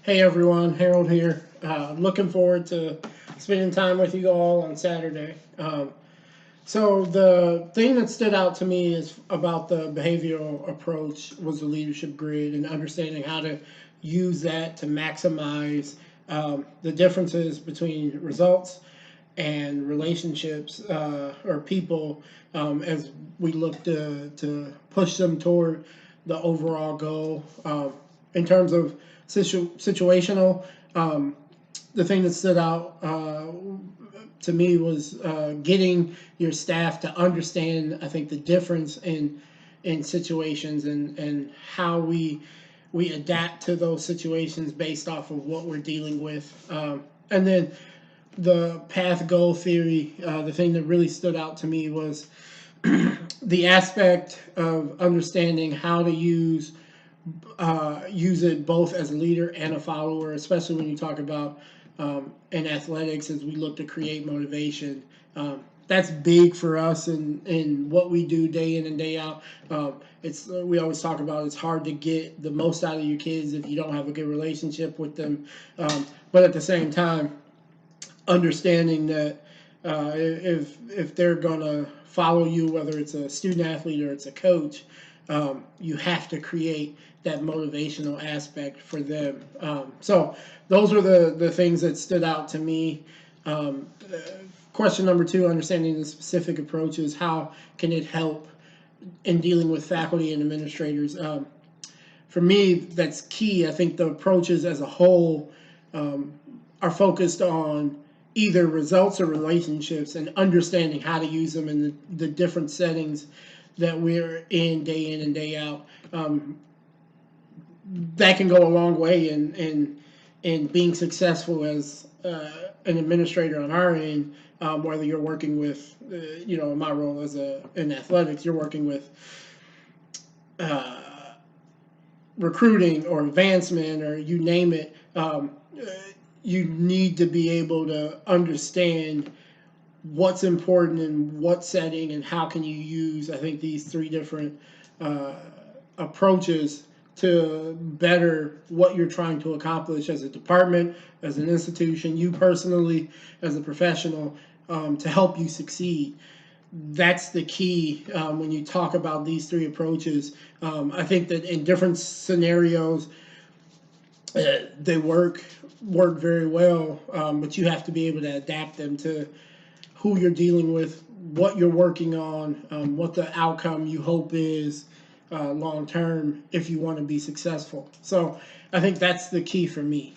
Hey everyone, Harold here. Looking forward to spending time with you all on Saturday. So the thing that stood out to me is about the behavioral approach was the leadership grid and understanding how to use that to maximize the differences between results and relationships or people as we look to push them toward the overall goal. In terms of situational, the thing that stood out to me was getting your staff to understand, I think, the difference in situations and how we adapt to those situations based off of what we're dealing with. And then the path goal theory, the thing that really stood out to me was the aspect of understanding how to use it both as a leader and a follower, especially when you talk about in athletics as we look to create motivation. That's big for us in what we do day in and day out. It's we always talk about it's hard to get the most out of your kids if you don't have a good relationship with them. But at the same time, understanding that if they're gonna follow you, whether it's a student athlete or it's a coach, you have to create that motivational aspect for them. So those were the things that stood out to me. Question number two: understanding the specific approaches. How can it help in dealing with faculty and administrators? For me, that's key. I think the approaches as a whole are focused on either results or relationships and understanding how to use them in the different settings that we're in and day out. That can go a long way in being successful as an administrator on our end. Whether you're working with, in my role as in athletics, you're working with uh, recruiting or advancement or you name it. You need to be able to understand what's important in what setting and how can you use, I think, these three different uh, approaches to better what you're trying to accomplish as a department, as an institution, you personally as a professional, to help you succeed. That's the key when you talk about these three approaches. I think that in different scenarios, they work very well, but you have to be able to adapt them to who you're dealing with, what you're working on, what the outcome you hope is long term if you want to be successful. So I think that's the key for me.